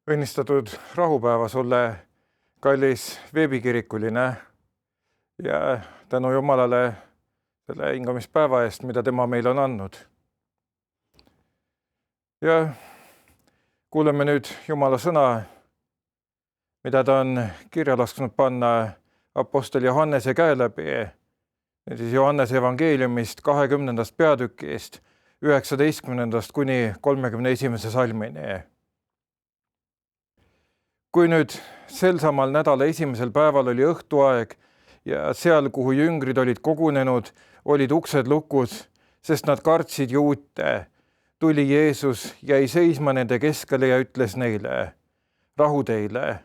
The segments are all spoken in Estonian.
Õnnistatud rahupäeva sulle, kallis veebikirikuline, ja tänu Jumalale selle hingamispäeva eest, mida tema meile on andnud. Ja kuuleme nüüd Jumala sõna, mida ta on kirja lasknud panna apostel Johannese käe läbi, siis Johannese evangeeliumist 20. peatükist 19. kuni 31. salmini. Kui nüüd sel samal nädala esimesel päeval oli õhtuaeg ja seal, kuhu jüngrid olid kogunenud, olid uksed lukus, sest nad kartsid juute, tuli Jeesus, jäi seisma nende keskele ja ütles neile, rahu teile.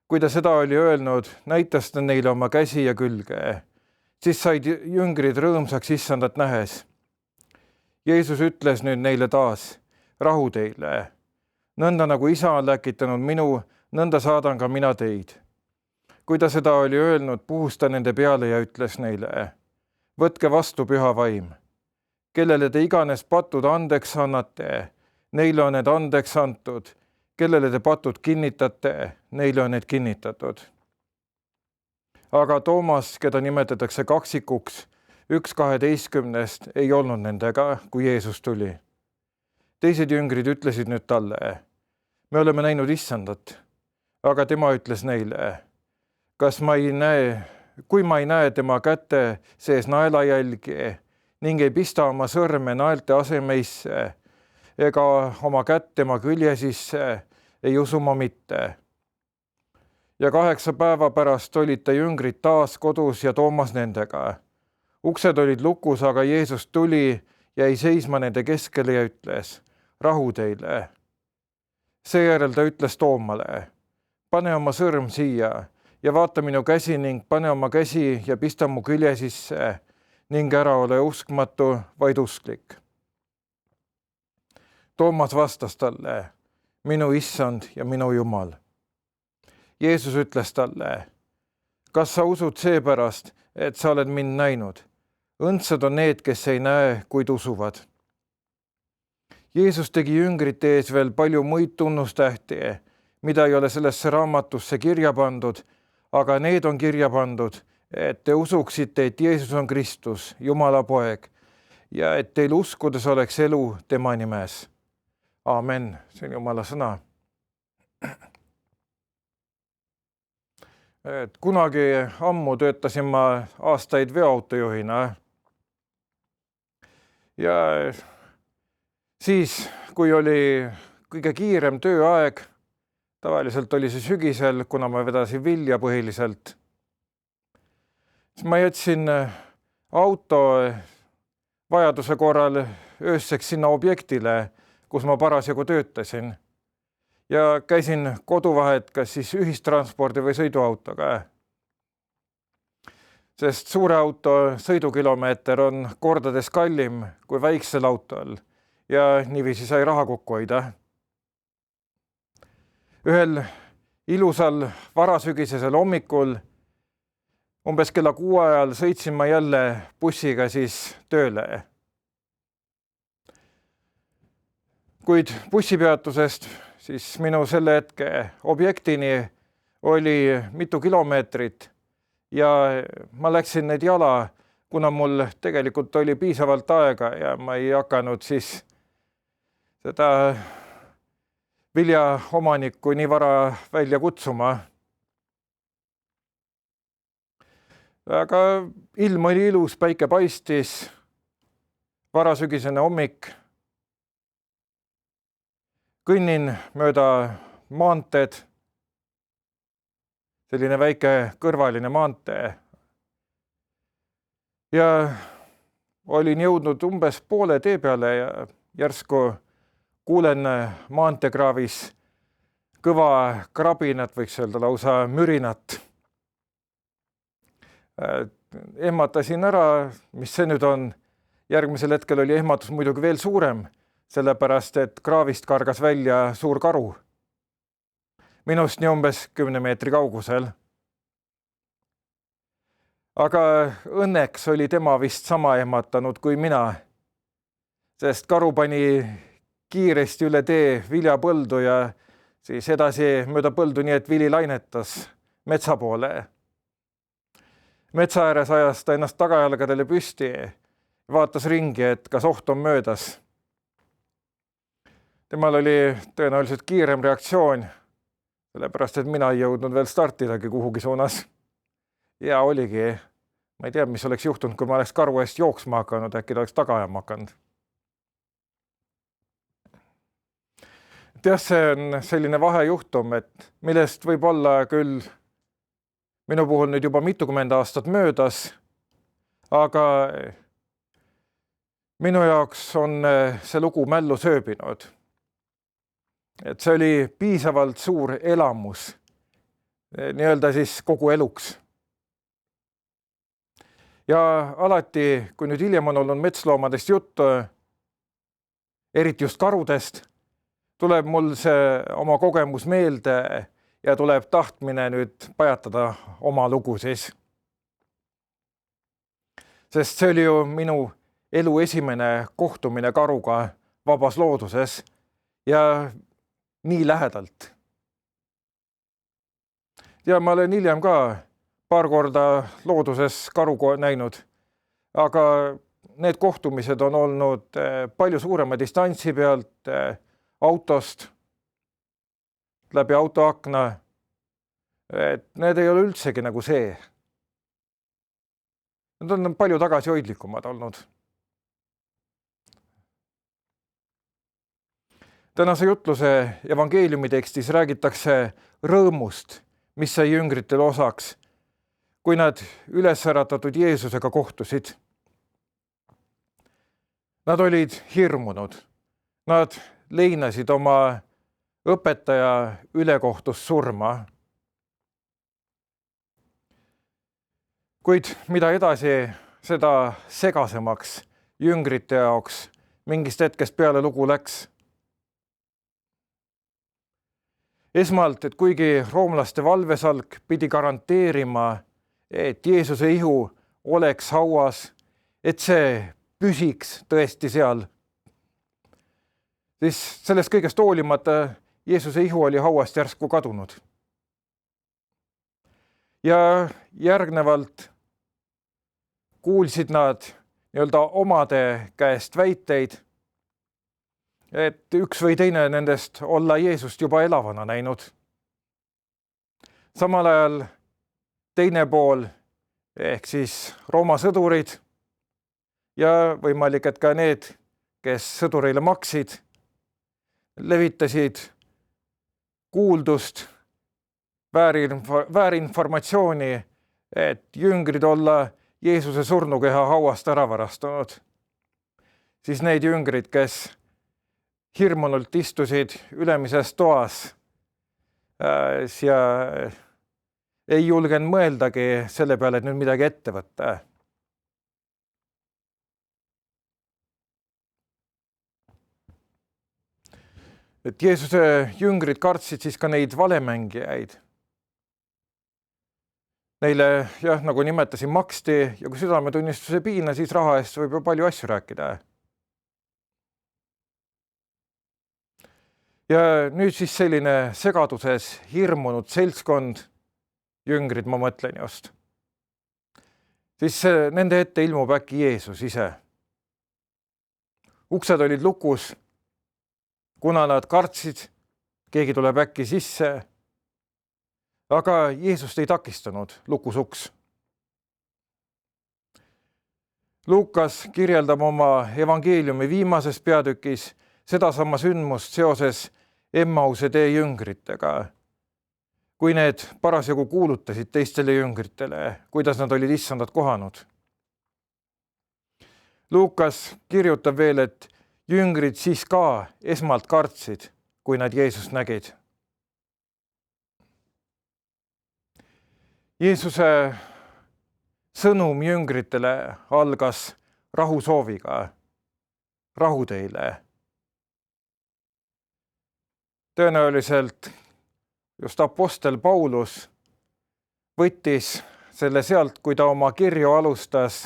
Kui ta seda oli öelnud, näitas ta neile oma käsi ja külge. Siis said jüngrid rõõmsaks issandat nähes. Jeesus ütles nüüd neile taas, rahu teile. Nõnda nagu isa on läkitanud minu, nõnda saadan ka mina teid. Kui ta seda oli öelnud, puhus ta nende peale ja ütles neile, võtke vastu püha vaim. Kellele te iganes patud andeks annate, neile on need andeks antud. Kellele te patud kinnitate, neile on need kinnitatud. Aga Toomas, keda nimetatakse kaksikuks, 1:12, ei olnud nendega, kui Jeesus tuli. Teised jüngrid ütlesid nüüd talle, me oleme näinud issandat, aga tema ütles neile, kui ma ei näe tema käte sees naelajälgi ning ei pista oma sõrme naelte asemeisse ega oma kätt tema külje sisse, ei usu ma mitte. Ja 8 päeva pärast olid ta jüngrid taas kodus ja Toomas nendega. Uksed olid lukus, aga Jeesus tuli, jäi seisma nende keskele ja ütles, rahu teile. Seejärel ta ütles Toomale, pane oma sõrm siia ja vaata minu käsi ning pane oma käsi ja pista mu külje sisse ning ära ole uskmatu, vaid usklik. Toomas vastas talle, minu issand ja minu Jumal. Jeesus ütles talle, kas sa usud seepärast, et sa oled mind näinud? Õndsad on need, kes ei näe, kuid usuvad. Jeesus tegi jüngrite ees veel palju muid tunnustähti, mida ei ole sellesse raamatusse kirja pandud, aga need on kirja pandud, et te usuksite, et Jeesus on Kristus, Jumala poeg, ja et teil uskudes oleks elu tema nimes. Aamen, see on Jumala sõna. Kunagi ammu töötasin ma aastaid veoautojuhina. Ja siis, kui oli kõige kiirem tööaeg, tavaliselt oli see sügisel, kuna ma vedasin vilja põhiliselt, siis ma jätsin auto vajaduse korral ööseks sinna objektile, kus ma parasjagu töötasin. Ja käisin koduvahet kas siis ühistranspordi või sõiduautoga. Sest suure auto sõidukilomeeter on kordades kallim kui väiksel autol ja niiviisi sai raha kokku hoida. Ühel ilusal varasügisesel hommikul umbes kella 6 ajal sõitsin ma jälle bussiga siis tööle. Kuid bussipeatusest siis minu selle hetke objektini oli mitu kilomeetrit ja ma läksin need jala, kuna mul tegelikult oli piisavalt aega ja ma ei hakanud siis seda viljaomanikku nii vara välja kutsuma. Aga ilm oli ilus, päike paistis, varasügisene hommik. Kõnnin mööda maanteed, selline väike kõrvaline maantee. Ja olin jõudnud umbes poole tee peale ja järsku kuulen maanteekraavis kõva krabinat, võiks öelda lausa mürinat. Ehmatasin ära, mis see nüüd on. Järgmisel hetkel oli ehmatus muidugi veel suurem, sellepärast, et kraavist kargas välja suur karu. Minust nii umbes 10 meetri kaugusel. Aga õnneks oli tema vist sama ehmatanud kui mina, sest karu pani kiiresti üle tee viljapõldu ja siis edasi mööda põldu, nii et vili lainetas metsa poole. Metsa ääres ajas ta ennast tagajalgadele püsti, vaatas ringi, et kas oht on möödas. Temal oli tõenäoliselt kiirem reaktsioon, sellepärast et mina ei jõudnud veel startidagi kuhugi suunas. Ja oligi, ma ei tea, mis oleks juhtunud, kui ma oleks karu eest jooksma hakanud, äkki ta oleks taga ajama hakanud. Jah, see on selline vahejuhtum, et millest võib olla küll minu puhul nüüd juba mitukümmend aastat möödas, aga minu jaoks on see lugu mällu sööbinud. Et see oli piisavalt suur elamus, nii-öelda siis kogu eluks. Ja alati, kui nüüd hiljem on olnud metsloomadest juttu, eriti just karudest, tuleb mul see oma kogemus meelde ja tuleb tahtmine nüüd pajatada oma lugu siis. Sest see oli ju minu elu esimene kohtumine karuga vabas looduses ja nii lähedalt. Ja ma olen hiljem ka paar korda looduses karu näinud, aga need kohtumised on olnud palju suurema distantsi pealt, autost, läbi autoakna. Et need ei ole üldsegi nagu see. Need on palju tagasihoidlikumad olnud. Tänase jutluse evangeeliumi tekstis räägitakse rõõmust, mis sai jüngritel osaks, kui nad ülesäratatud Jeesusega kohtusid. Nad olid hirmunud. Nad leinasid oma õpetaja ülekohtust surma. Kuid mida edasi, seda segasemaks jüngrite jaoks mingist hetkest peale lugu läks. Esmalt, et kuigi roomlaste valvesalk pidi garanteerima, et Jeesuse ihu oleks hauas, et see püsiks tõesti seal, siis sellest kõigest hoolimata Jeesuse ihu oli hauast järsku kadunud. Ja järgnevalt kuulsid nad nii-öelda omade käest väiteid, et üks või teine nendest olla Jeesust juba elavana näinud. Samal ajal teine pool, ehk siis Rooma sõdurid ja võimalik, et ka need, kes sõdureile maksid, levitasid kuuldust, väärinformatsiooni, et jüngrid olla Jeesuse surnukeha hauast ära varastanud. Siis neid jüngrid, kes hirmunult istusid ülemises toas ja ei julgenud mõeldagi selle peale, et nüüd midagi ette võtta. Et Jeesuse jüngrid kartsid siis ka neid valemängijaid. Neile, nagu nimetasin, maksti ja kui südametunnistuse piina, siis raha eest võib ju palju asju rääkida. Ja nüüd siis selline segaduses hirmunud seltskond, jüngrid ma mõtlen just. Siis nende ette ilmub äkki Jeesus ise. Uksed olid lukus, kuna nad kartsid, keegi tuleb äkki sisse, aga Jeesust ei takistanud lukus uks. Luukas kirjeldab oma evangeeliumi viimases peatükis sedasama sündmust seoses Emmause tee jüngritega, kui need parasjagu kuulutasid teistele jüngritele, kuidas nad olid issandat kohanud. Luukas kirjutab veel, et jüngrid siis ka esmalt kartsid, kui nad Jeesust nägid. Jeesuse sõnum jüngritele algas rahusooviga. Rahu teile. Tõenäoliselt just apostel Paulus võttis selle sealt, kui ta oma kirju alustas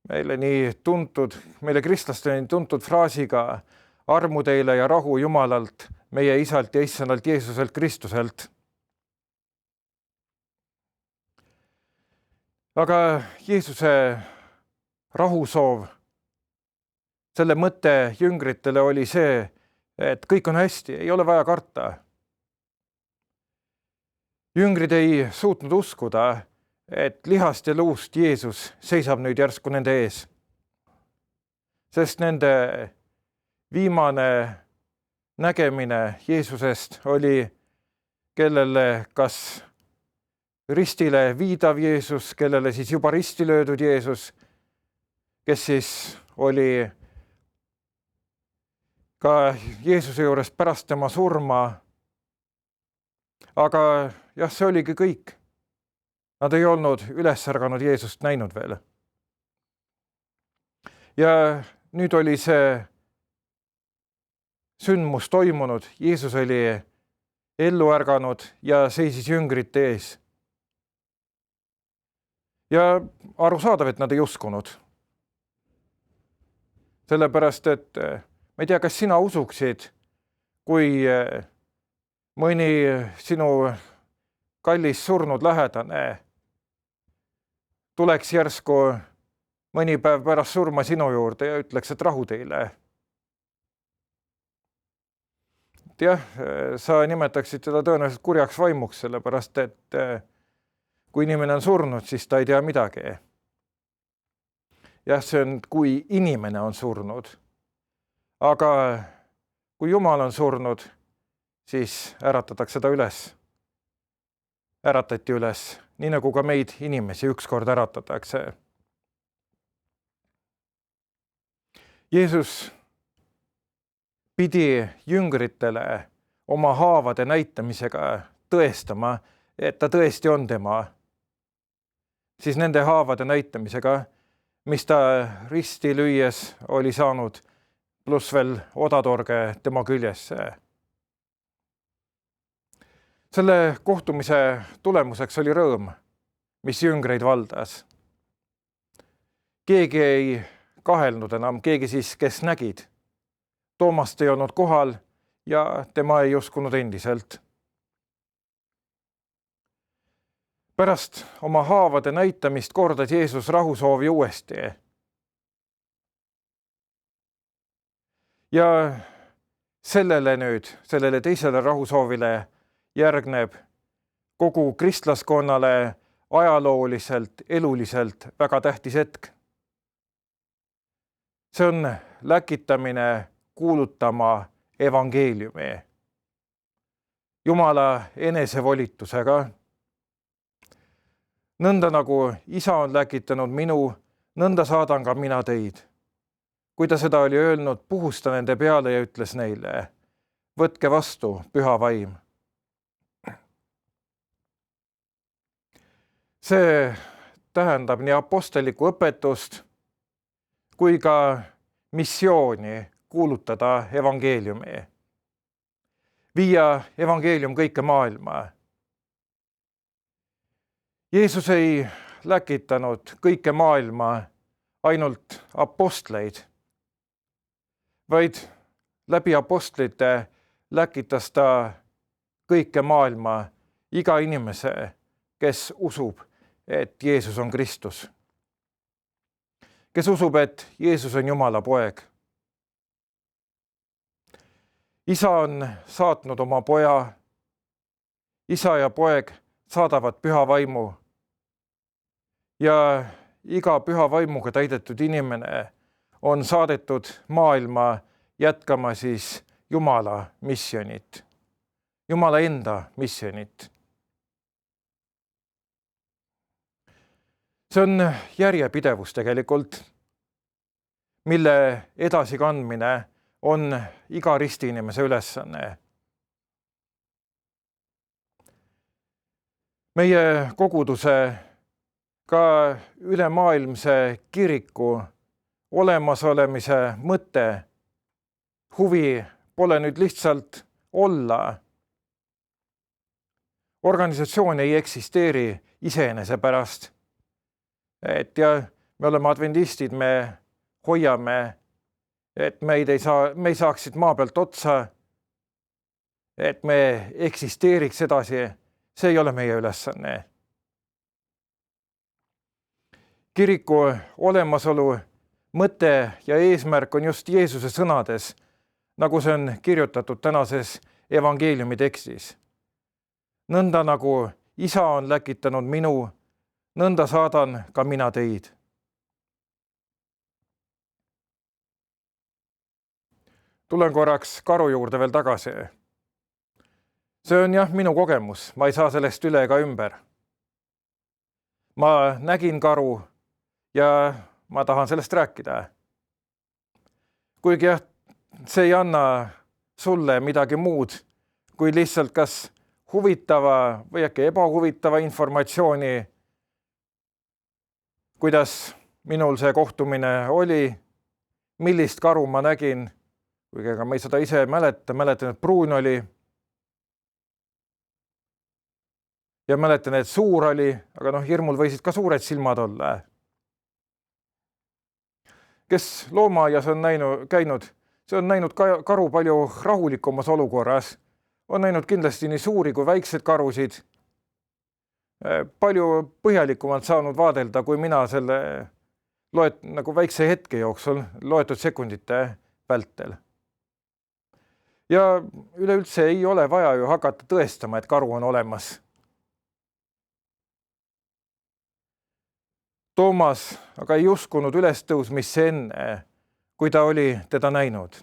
meile kristlastele tuntud fraasiga armu teile ja rahu Jumalalt meie isalt ja issandalt Jeesuselt Kristuselt. Aga Jeesuse rahusoov, selle mõte jüngritele oli see, et kõik on hästi, ei ole vaja karta. Jüngrid ei suutnud uskuda, et lihast ja luust Jeesus seisab nüüd järsku nende ees. Sest nende viimane nägemine Jeesusest oli kellele kas ristile viidav Jeesus, kellele siis juba risti löödud Jeesus, kes siis oli ka Jeesuse juures pärast tema surma. Aga jah, see oligi kõik. Nad ei olnud üles ärganud Jeesust näinud veel. Ja nüüd oli see sündmus toimunud, Jeesus oli ellu ärganud ja seisis jüngrite ees. Ja arusaadav, et nad ei uskunud. Sellepärast, et ma ei tea, kas sina usuksid, kui mõni sinu kallis surnud lähedane tuleks järsku mõni päev pärast surma sinu juurde ja ütleks, et rahu teile. Jah, sa nimetaksid seda tõenäoliselt kurjaks vaimuks, sellepärast, et kui inimene on surnud, siis ta ei tea midagi. Jah, see on, kui inimene on surnud. Aga kui Jumal on surnud, siis äratatakse ta üles. Äratati üles, nii nagu ka meid inimesi ükskord äratatakse. Jeesus pidi jüngritele oma haavade näitamisega tõestama, et ta tõesti on tema. Siis nende haavade näitamisega, mis ta risti lüües oli saanud, pluss veel odatorge tema küljesse. Selle kohtumise tulemuseks oli rõõm, mis jüngreid valdas. Keegi ei kahelnud enam, keegi siis, kes nägid. Toomast ei olnud kohal ja tema ei uskunud endiselt. Pärast oma haavade näitamist kordas Jeesus rahusoovi uuesti. Ja sellele teisele rahusoovile järgneb kogu kristlaskonnale ajalooliselt, eluliselt väga tähtis hetk. See on läkitamine kuulutama evangeeliumi. Jumala enesevolitusega. Nõnda nagu isa on läkitanud minu, nõnda saadan ka mina teid. Kui ta seda oli öelnud, puhus ta nende peale ja ütles neile, võtke vastu, püha vaim. See tähendab nii apostellikku õpetust kui ka missiooni kuulutada evangeeliumi. Viia evangeelium kõike maailma. Jeesus ei läkitanud kõike maailma ainult apostleid, vaid läbi apostlite läkitas ta kõike maailma, iga inimese, kes usub, et Jeesus on Kristus. Kes usub, et Jeesus on Jumala poeg. Isa on saatnud oma poja, isa ja poeg saadavad püha vaimu ja iga püha vaimuga täidetud inimene on saadetud maailma jätkama siis Jumala missionit, Jumala enda missionit. See on järjepidevus tegelikult, mille edasikandmine on iga ristiinimese ülesanne. Meie koguduse, ka ülemaailmse kiriku olemasolemise mõte, huvi pole nüüd lihtsalt olla. Organisatsioon ei eksisteeri iseenese pärast. Et ja me oleme adventistid, me hoiame, et me ei saaksid maa pealt otsa. et me eksisteeriks edasi, see ei ole meie ülesanne. Kiriku olemasolu mõte ja eesmärk on just Jeesuse sõnades, nagu see on kirjutatud tänases evangeeliumi tekstis. Nõnda nagu Isa on läkitanud minu, nõnda saadan ka mina teid. Tulen korraks karu juurde veel tagasi. See on jah minu kogemus, ma ei saa sellest üle ega ümber. Ma nägin karu ja ma tahan sellest rääkida. Kuigi jah, see ei anna sulle midagi muud, kui lihtsalt kas huvitava või äkki ebahuvitava informatsiooni, kuidas minul see kohtumine oli, millist karu ma nägin, kuigi ega ma ei seda ise mäletan, et pruun oli. Ja mäletan, et suur oli, aga hirmul võisid ka suured silmad olla. Kes loomaaias on käinud, see on näinud karu palju rahulikumas olukorras. On näinud kindlasti nii suuri kui väikseid karusid. Palju põhjalikumalt saanud vaadelda, kui mina selle nagu väikse hetke jooksul loetud sekundite vältel. Ja üleüldse ei ole vaja ju hakata tõestama, et karu on olemas. Toomas aga ei uskunud ülestõusmisse enne, kui ta oli teda näinud.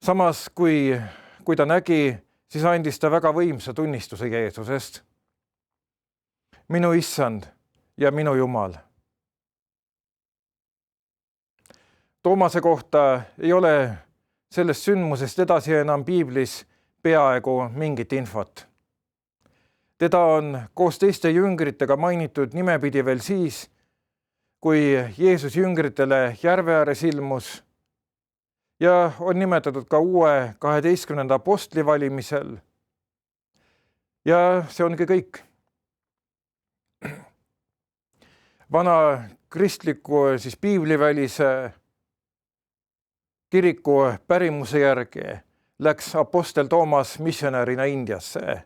Samas, kui ta nägi, siis andis ta väga võimsa tunnistuse Jeesusest. Minu issand ja minu Jumal. Toomase kohta ei ole sellest sündmusest edasi enam piiblis peaaegu mingit infot. Teda on koos teiste jüngritega mainitud nimepidi veel siis, kui Jeesus jüngritele järve ääres ilmus ja on nimetatud ka uue 12. apostli valimisel. Ja see ongi kõik. Vana kristliku piiblivälise kiriku pärimuse järgi läks apostel Toomas missionärina Indiasse.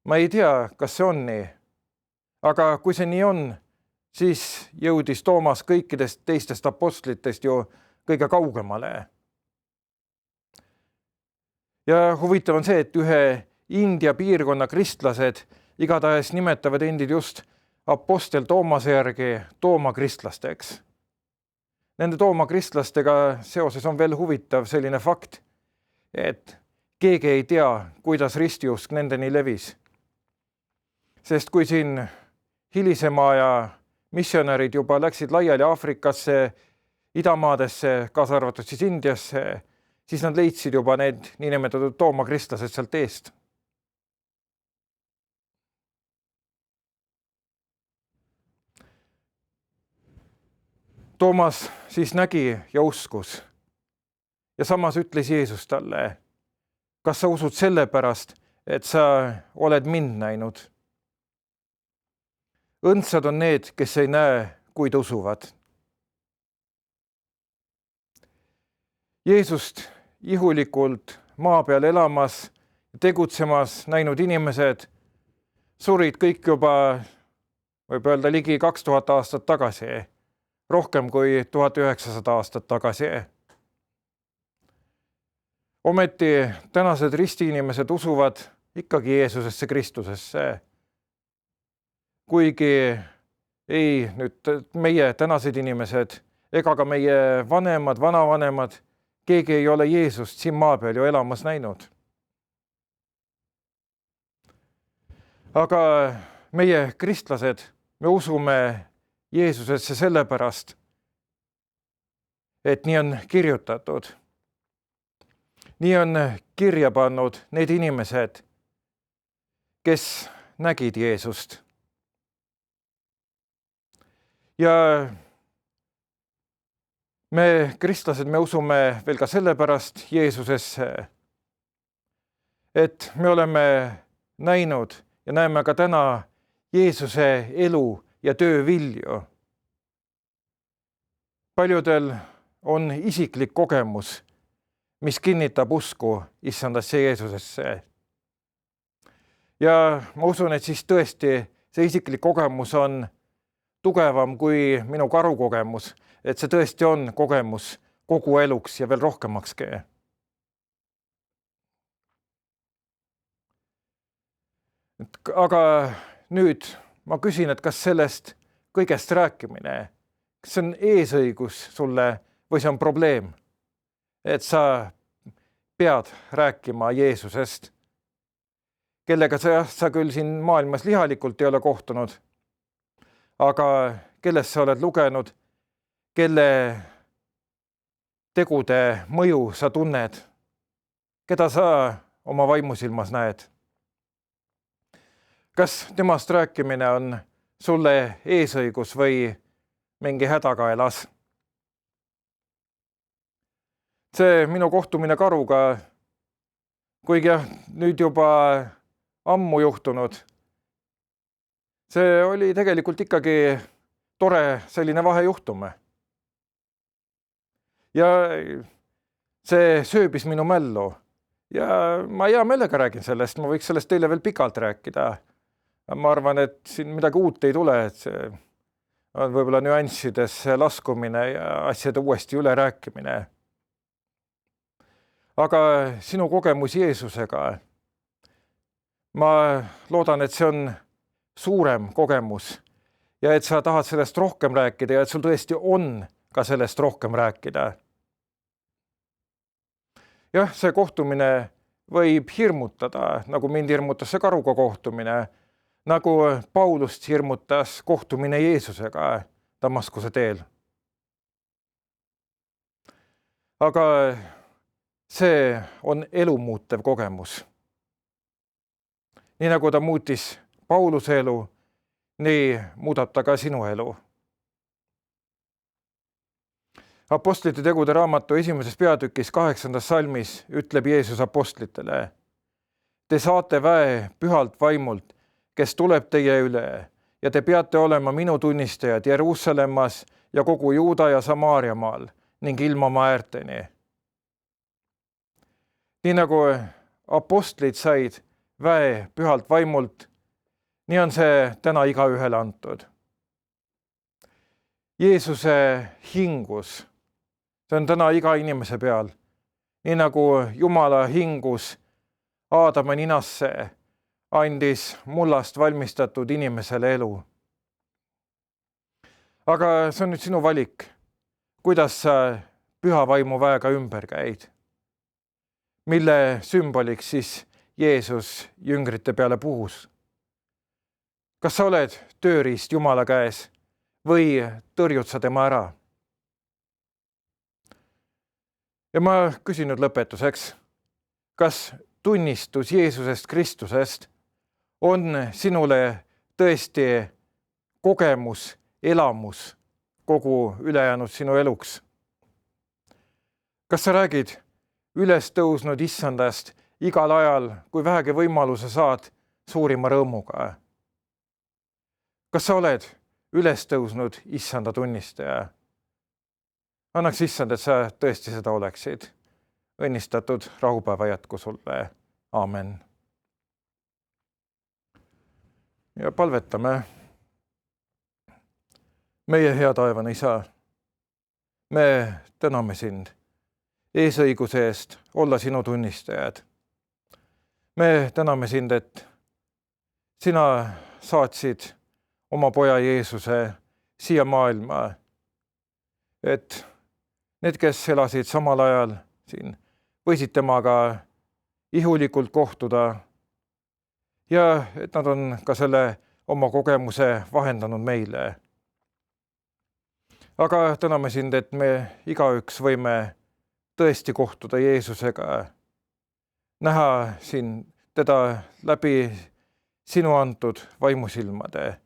Ma ei tea, kas see on nii, aga kui see nii on, siis jõudis Toomas kõikidest teistest apostlitest ju kõige kaugemale. Ja huvitav on see, et ühe India piirkonna kristlased igatahes nimetavad endid just apostel Toomase järgi Tooma kristlasteks. Nende Tooma kristlastega seoses on veel huvitav selline fakt, et keegi ei tea, kuidas ristiusk nendeni levis. Sest kui siin hilisema aja missionärid juba läksid laiali Aafrikasse, idamaadesse, kaasa arvatud siis Indiasse, siis nad leidsid juba need niinimetatud Tooma kristlased sealt eest. Toomas siis nägi ja uskus. Ja samas ütles Jeesus talle, kas sa usud sellepärast, et sa oled mind näinud? Õndsad on need, kes ei näe, kuid usuvad. Jeesust ihulikult maa peal elamas, tegutsemas näinud inimesed surid kõik juba, võib öelda, ligi 2000 aastat tagasi, rohkem kui 1900 aastat tagasi. Ometi tänased ristiinimesed usuvad ikkagi Jeesusesse Kristusesse. Kuigi ei nüüd meie tänased inimesed ega ka meie vanemad, vanavanemad, keegi ei ole Jeesust siin maa peal ju elamas näinud. Aga meie kristlased, me usume Jeesusesse sellepärast, et nii on kirjutatud. Nii on kirja pannud need inimesed, kes nägid Jeesust. Ja me kristlased, me usume veel ka sellepärast Jeesusesse, et me oleme näinud ja näeme ka täna Jeesuse elu ja töö vilju. Paljudel on isiklik kogemus, mis kinnitab usku issandasse Jeesusesse. Ja ma usun, et siis tõesti see isiklik kogemus on tugevam kui minu karukogemus, et see tõesti on kogemus kogu eluks ja veel rohkemakski. Aga nüüd ma küsin, et kas sellest kõigest rääkimine, kas see on eesõigus sulle või see on probleem, et sa pead rääkima Jeesusest, kellega sa küll siin maailmas lihalikult ei ole kohtunud, aga kellest sa oled lugenud, kelle tegude mõju sa tunned, keda sa oma vaimusilmas näed. Kas temast rääkimine on sulle eesõigus või mingi hädakaelas? See minu kohtumine karuga, kuigi nüüd juba ammu juhtunud, see oli tegelikult ikkagi tore selline vahejuhtum. Ja see sööbis minu mällu ja ma hea meelega räägin sellest, ma võiks sellest teile veel pikalt rääkida. Ma arvan, et siin midagi uut ei tule, et see on võib-olla nüanssides laskumine ja asjade uuesti üle rääkimine. Aga sinu kogemus Jeesusega, ma loodan, et see on suurem kogemus ja et sa tahad sellest rohkem rääkida ja et sul tõesti on ka sellest rohkem rääkida. Jah, see kohtumine võib hirmutada, nagu mind hirmutas see karuga kohtumine, nagu Paulust hirmutas kohtumine Jeesusega Damaskuse teel. Aga see on elumuutev kogemus. Nii nagu ta muutis Pauluse elu, nii muudab ta ka sinu elu. Apostlite tegude raamatu 1. peatükis 8. salmis ütleb Jeesus apostlitele: Te saate väe pühalt vaimult, kes tuleb teie üle ja te peate olema minu tunnistajad Jeruusalemmas ja kogu Juuda ja Samaaria maal ning ilmamaa äärteni. Nii nagu apostlid said väe pühalt vaimult, nii on see täna igaühele antud. Jeesuse hingus, see on täna iga inimese peal, nii nagu Jumala hingus Aadama ninasse andis mullast valmistatud inimesele elu. Aga see on nüüd sinu valik, kuidas sa püha vaimu väega ümber käid, mille sümboliks siis Jeesus jüngrite peale puhus. Kas sa oled tööriist Jumala käes või tõrjud sa tema ära? Ja ma küsin nüüd lõpetuseks, kas tunnistus Jeesusest Kristusest on sinule tõesti kogemus, elamus kogu ülejäänud sinu eluks? Kas sa räägid üles tõusnud issandast igal ajal, kui vähegi võimaluse saad, suurima rõõmuga? Kas sa oled üles tõusnud issanda tunnistaja? Annaks issand, et sa tõesti seda oleksid. Õnnistatud rahupäeva jätku sulle. Aamen. Ja palvetame. Meie hea taevane Isa, me täname sind eesõiguse eest olla sinu tunnistajad. Me täname sind, et sina saatsid oma poja Jeesuse siia maailma, et need, kes elasid samal ajal siin, võisid temaga ihulikult kohtuda ja et nad on ka selle oma kogemuse vahendanud meile. Aga täname sind, et me igaüks võime tõesti kohtuda Jeesusega, näha siin teda läbi sinu antud vaimusilmade.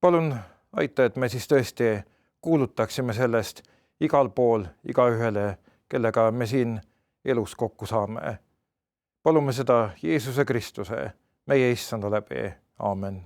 Palun aita, et me siis tõesti kuulutaksime sellest igal pool, igaühele, kellega me siin elus kokku saame. Palume seda Jeesuse Kristuse, meie issanda läbi. Aamen.